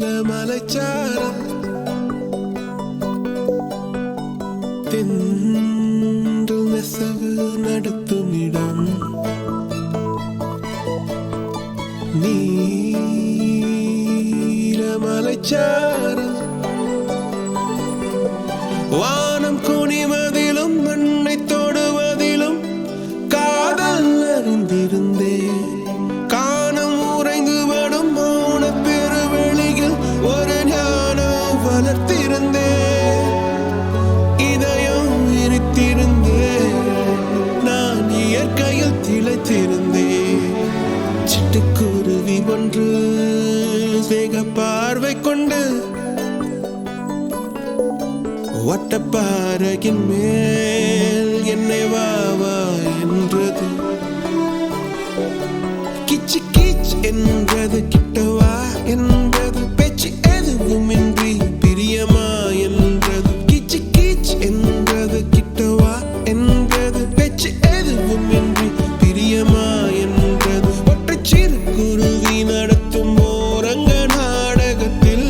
நீலமலைச்சாரல் தென்றல் நெசவு நடத்துமிடம் நீலமலைச்சாரல் வானம் குனிவதிலும் மண்ணை தொடுவதிலும் காதல் அறிந்திருந்தேன். காணம் உறைந்து வடும் மௌன பெருவெளியில் ஒரு ஞானம் வளர்த்திருந்தேன். இதயம் விரித்திருந்தேன். நான் இயற்கையில் திளைத்திருந்தேன். சிட்டுக்குருவி ஒன்று வேக பார்வை கொண்டு வட்டப்பாறையின் மேல் என்னை வா வா என்றது. கிச்சு கீச் என்றது. கிட்டவா என்றது. பேச்சு எதுவுமின்றி பிரியமா என்றது. கிச்சு கீச் என்றது. கிட்டவா என்றது. பேச்சு எதுவுமின்றி பிரியமா என்றது. ஒற்றை சிறு குருவி நடத்தும் ஓரங்க நாடகத்தில்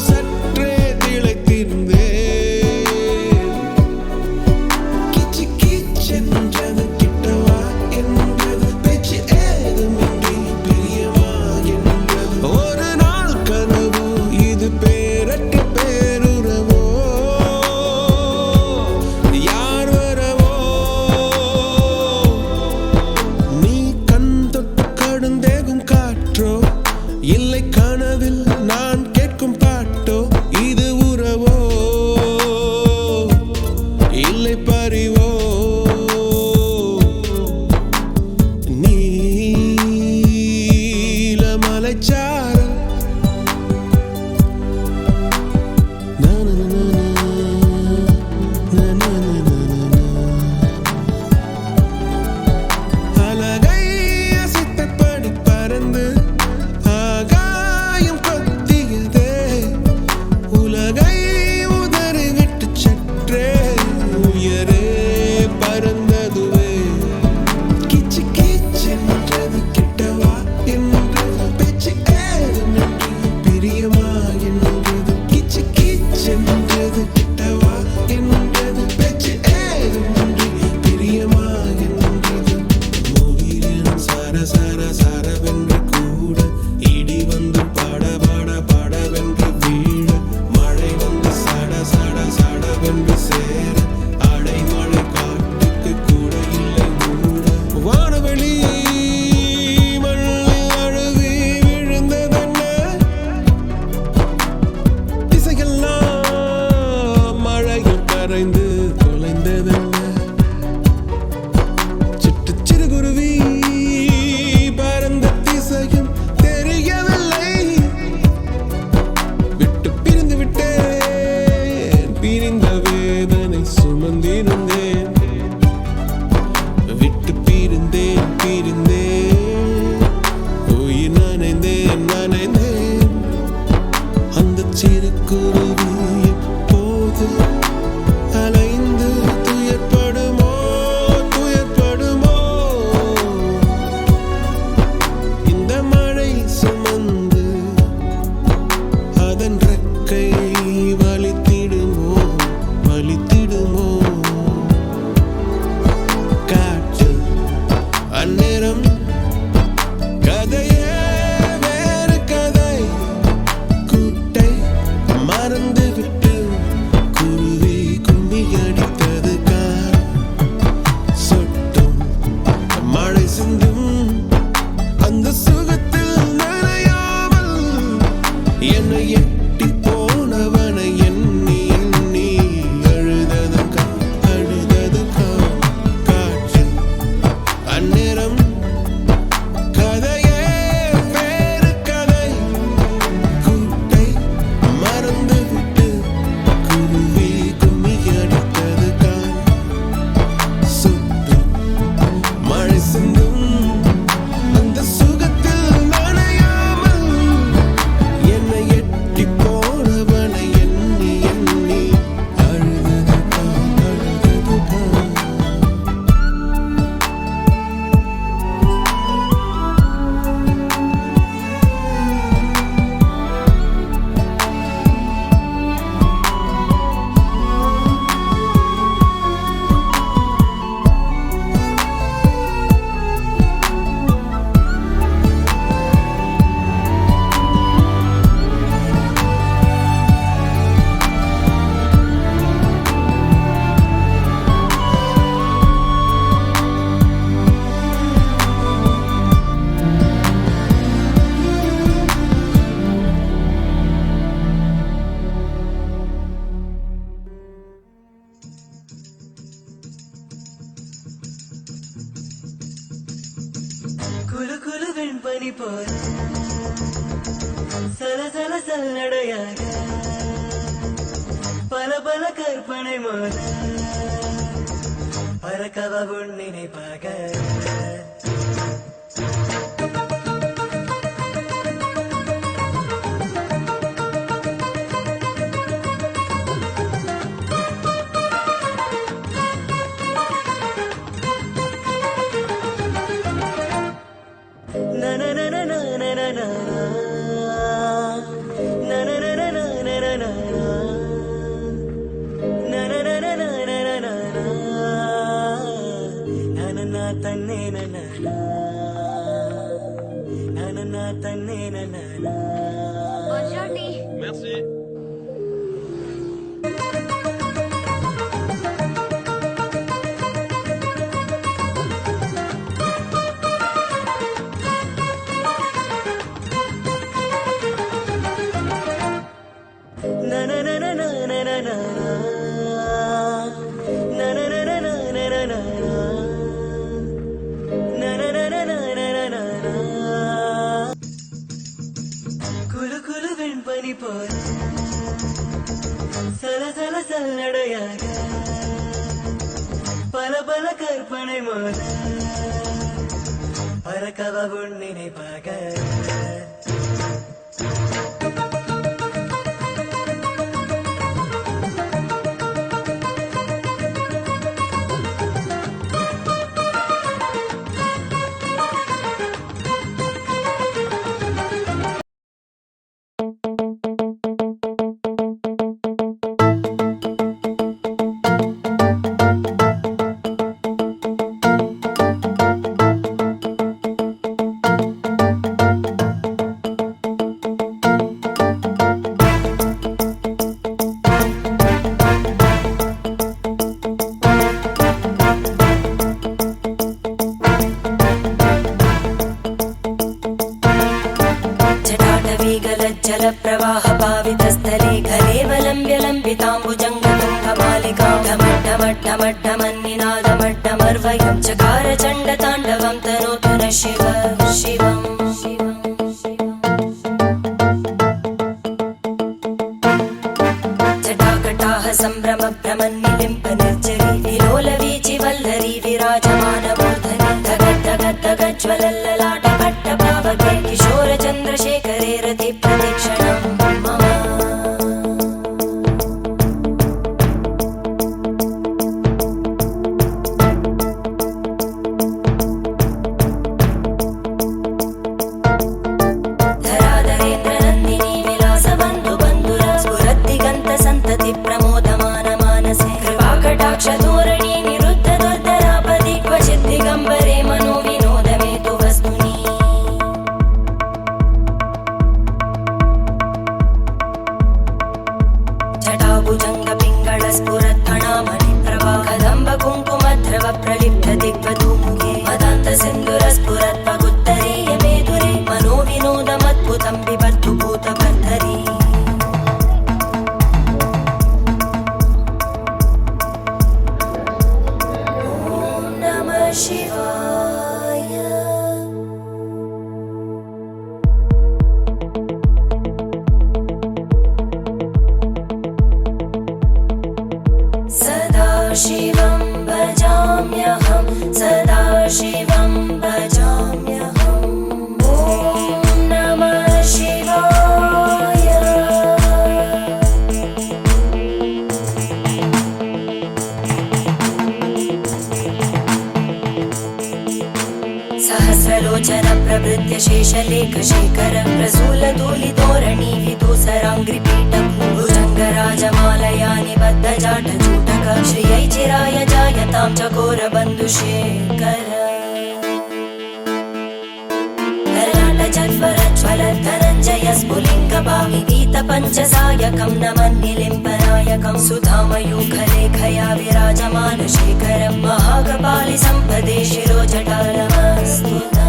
சற்றே திளைத்திருந்தேன். கிச்சு கீச் என்றது. கிட்டவா என்றது. பேச்சு ஏதுமின்றி பிரியமா என்றது. ஒரு நாள் கனவு இது பேரற்ற பேருறவோ யார் வரவோ. நீ கண் தொட்டு கடுந்தேகும் காற்றோ இல்லை கனவில் நான் கேட்கும் பாட்டோ. இது உறவோ இல்லை பறிவோ. நீலமலைச்சாரல் அலகை அசைத்தபடி பறந்து ஆகாயம் கொத்தியதே. உலகை உதறிவிட்டு சற்றே உயரே பறந்ததுவே. கிச்சு கீச்சென்றது. கிட்டவா என்றது. பேச்சு ஏதுமின்றி பிரியமா என்றது. கிச்சு கீச்சென்றது. கிட்டவா என்றது. பேச்சு ஏதுமின்றி பிரியமா என்றது. மூவிலினம் சார சார சாரவென்று கூட இடி வந்து பாட பாட பாடவென்று வீழ மழை வந்து சட சட சடவென்று சேர அடைமழை காட்டுக்கு கூட இல்லை மூட. வானவெளி மண்ணில் அழுவி விழுந்ததென்ன. திசையெல்லாம் மழையில் கரைந்து தொலைந்ததென்ன. சிட்டு சிறுகுருவி பறந்த திசையும் தெரியவில்லை. விட்டு பிரிந்து விட்டேன். பிரிந்த வேதனை சுமந்திருந்தேன். விட்டு பிரிந்தேன் பிரிந்தேன். உயிர் நனைந்தேன் நனைந்தேன். அந்த சிறு குருவி எப்போது அலைந்து துயர்படுமோ துயர்படுமோ. இந்த மழை சுமந்து அதன் ரெக்கை வலித்திடுமோ வலித்திடுமோ. குலு குலு வெண்பனி போல சல சல சல்லடையாக பல பல கற்பனை மோத பறக்கவ உன் நினைப்பாக Merci. குலு குலு வெண்பனி போல சல சல சல்லடையாக பல பல கற்பனை மோத பறக்கவ உன் நினைப்பாக प्रवाह पावितस्थले कलेवलम्ब्यलम्बिताम्बुजङ्गतुङ्गमालिकां ढमड्ढमड्ढमड्ढमन्निनादमड्ढमर्वयं चकार चण्डताण्डवं तनोतु न शिव शिवम् जटाकटाः सम्भ्रमभ्रमन्निलिम्प निर्जरी विलोलवीचि वल्लरी विराजमानमूर्धनि धगज्ज्वलल्ललाटपट्टपावके किशोरचन्द्रशेखरे रति प्रदक्षिणं मम धराधरेन्द्रनन्दिनी विलासबन्धुबन्धुर स्फुरद्दिगन्तसन्तति प्रमोदमान मानसे कृपाकटाक्षधोरणी निरुद्धदुर्धरापदि क्वचित् दिगम्बरे मनोविनोदमेतु वस्तुनि जटाभुजङ्गपिङ्गळस्फुरत्फणामणिप्रभा कदम्बकुङ्कुमध्रव प्रलिप्त दिग्वधूमुखे मदान्तसिन्धुरस्फुरत्पगुत्तरीय मेदुरे मनोविनोदमद्भुतं बिभर्तु भूतभर्धरी ॐ नमः शिवाय सदा शिवं भजाम्यहं सदा शिवं भजाम्यहम् ॐ नमः शिवाय सहस्रलोचन प्रभृत्य शेषलेखशेखर प्रसूलधूलितोरणी विदूसराङ्घ्रिपीठभुजङ्गराजमालया निबद्धजाटचूटक श्रियै चिराय जायतां चकोरबन्धुशेखर ललाटजल्परज्वलद्धनञ्जय स्फुलिङ्गभाविवीतपञ्चसायकं नमन्निलिम्पनायकं सुधामयूखलेखया विराजमानशेखरं महाकपालि सम्पदे शिरोजटालमस्तुता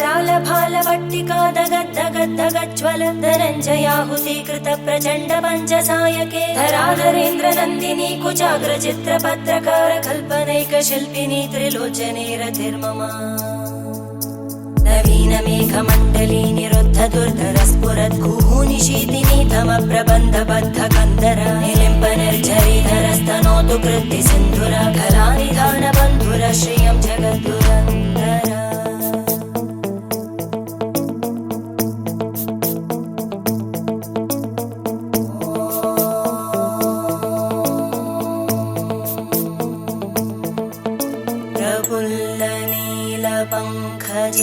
करालभालवट्टिका दगद्दग बद्धगज्ज्वल धनञ्जयाहुतीकृत प्रचण्ड पञ्चसायके धराधरेन्द्र नन्दिनी कुचाग्र चित्र पत्रकार कल्पनैक शिल्पिनी त्रिलोचने रथिर्मम नवीन मेघमण्डली निरुद्ध दुर्धर स्फुरत् कुहूनिशीतिनी तम प्रबन्ध बद्ध कन्दर निलिम्ब निर्झरीधर स्तनोतु कृत्ति सिन्धुर कलानिधान बन्धुर श्रियं जगद्दुरन्दर प्रफुल्लनीलपङ्कज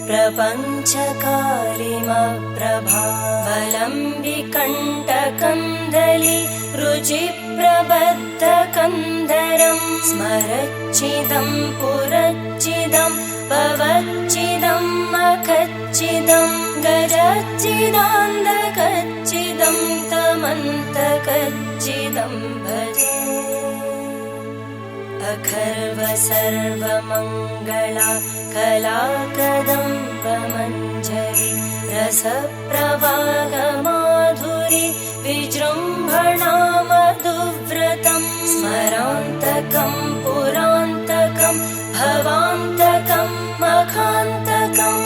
प्रपञ्चकालिमप्रभावलम्बिकण्टकन्दली रुचिप्रबद्धकन्दरं स्मरच्चिदं पुरच्चिदं भवच्चिदं मखच्चिदं गजच्चिदान्दकच्चिदं तमन्तकच्चिदं भजे अखर्व सर्वमङ्गला कलाकदम्बमञ्जरी रसप्रवाहमाधुरी विजृम्भणा मधुव्रतं स्मरान्तकं पुरान्तकं भवान्तकं मखान्तकम्